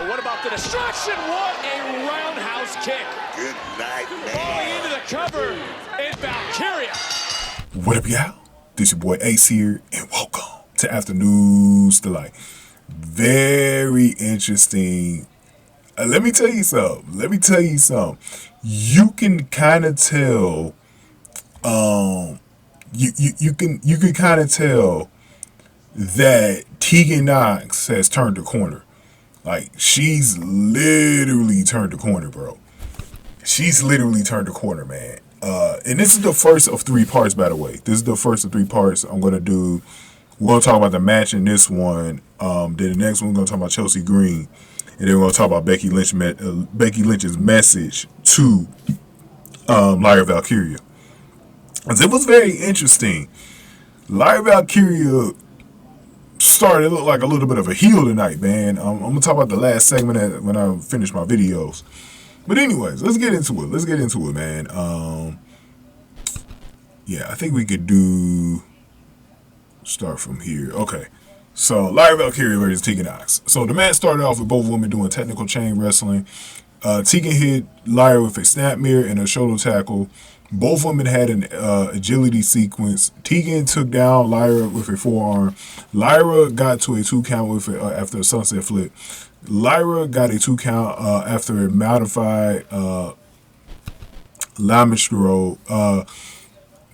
Oh, what about the destruction? What a roundhouse kick. Good night, man. Falling into the cover is Valkyria. What up, y'all? This your boy Ace here, and welcome to Afternoons Delight. Very interesting. Let me tell you something. You can kind of tell. You can kind of tell that Tegan Nox has turned the corner. Like, she's literally turned the corner, bro. She's literally turned the corner, man. And this is the first of 3 parts, by the way. This is the first of 3 parts I'm going to do. We're going to talk about the match in this one. Then the next one, we're going to talk about Chelsea Green. And then we're going to talk about Becky Lynch's message to Lyra Valkyria. It was very interesting. Lyra Valkyria started to look like a little bit of a heel tonight, man. I'm going to talk about the last segment when I finish my videos. But anyways, let's get into it. Man. Yeah, I think we could start from here. Okay. So, Lyra Valkyria versus Tegan Nox. So, the match started off with both women doing technical chain wrestling. Tegan hit Lyra with a snapmare and a shoulder tackle. Both women had an agility sequence. Tegan took down Lyra with a forearm. Lyra got to a 2 count with after a sunset flip. Lyra got a 2 count after a modified Magistral.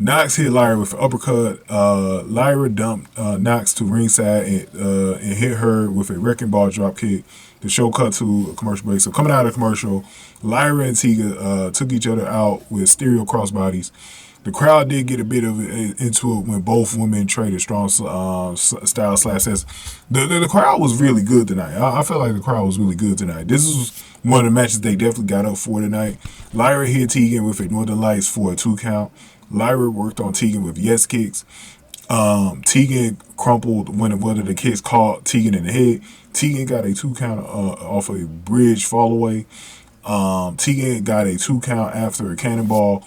Nox hit Lyra with an uppercut. Lyra dumped Nox to ringside and hit her with a wrecking ball dropkick. The show cut to a commercial break. So coming out of the commercial, Lyra and Tegan took each other out with stereo crossbodies. The crowd did get a bit of into it when both women traded strong style slashes. The crowd was really good tonight. I felt like the crowd was really good tonight. This is one of the matches they definitely got up for tonight. Lyra hit Tegan with a Northern Lights for a 2 count. Lyra worked on Tegan with yes kicks. Tegan crumpled one of the kicks caught Tegan in the head. Tegan got a 2 count off a Bridged Fallaway. Tegan got a 2 count after a cannonball.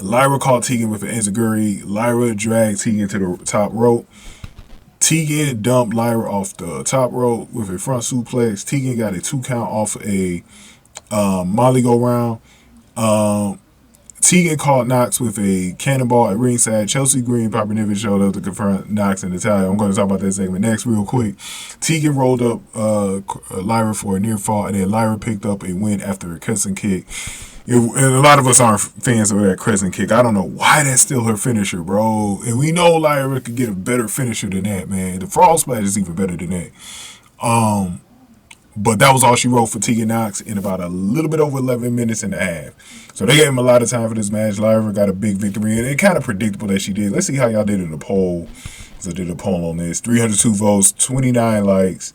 Lyra caught Tegan with an enzuigiri. Lyra dragged Tegan to the top rope. Tegan dumped Lyra off the top rope with a front suplex. Tegan got a 2 count off a Molly go round. Tegan caught Nox with a cannonball at ringside. Chelsea Green probably never showed up to confront Nox in the title. I'm going to talk about that segment next real quick. Tegan rolled up Lyra for a near fall, and then Lyra picked up a win after a crescent kick. And a lot of us aren't fans of that crescent kick. I don't know why that's still her finisher, bro. And we know Lyra could get a better finisher than that, man. The frog splash is even better than that. But that was all she wrote for Tegan Nox in about a little bit over 11 minutes and a half. So they gave him a lot of time for this match. Lyra got a big victory, and it's kind of predictable that she did. Let's see how y'all did in the poll. So I did a poll on this. 302 votes, 29 likes.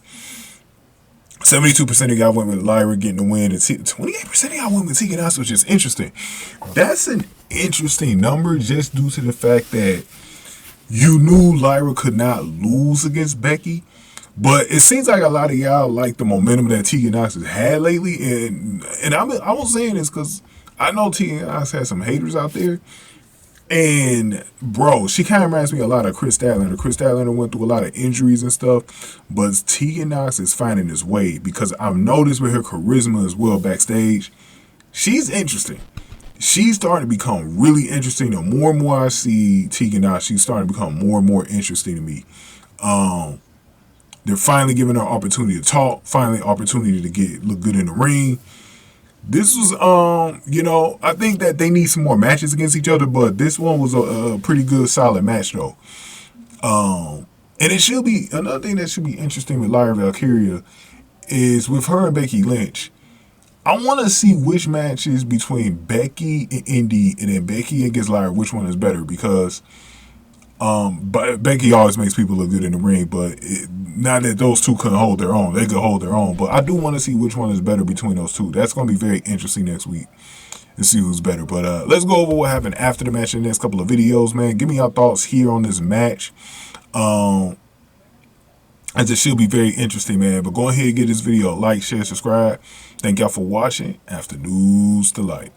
72% of y'all went with Lyra getting the win, and 28% of y'all went with Tegan Nox, which is interesting. That's an interesting number just due to the fact that you knew Lyra could not lose against Becky. But it seems like a lot of y'all like the momentum that Tegan Nox has had lately. And I was saying this because I know Tegan Nox has some haters out there. And, bro, she kind of reminds me a lot of Chris Statlander. Chris Statlander went through a lot of injuries and stuff. But Tegan Nox is finding his way because I've noticed with her charisma as well backstage, she's interesting. She's starting to become really interesting. The more and more I see Tegan Nox, she's starting to become more and more interesting to me. They're finally giving her opportunity to talk, finally opportunity to look good in the ring. This was, I think that they need some more matches against each other, but this one was a pretty good, solid match, though. And it should be, another thing that should be interesting with Lyra Valkyria is with her and Becky Lynch. I want to see which matches between Becky and Indy and then Becky against Lyra, which one is better, because but Becky always makes people look good in the ring, but not that those two couldn't hold their own. They could hold their own, but I do want to see which one is better between those two. That's going to be very interesting next week to see who's better. But let's go over what happened after the match in the next couple of videos, man. Give me your thoughts here on this match. As it should be very interesting, man. But go ahead and give this video a like, share, subscribe. Thank y'all for watching. Afternoons Delight.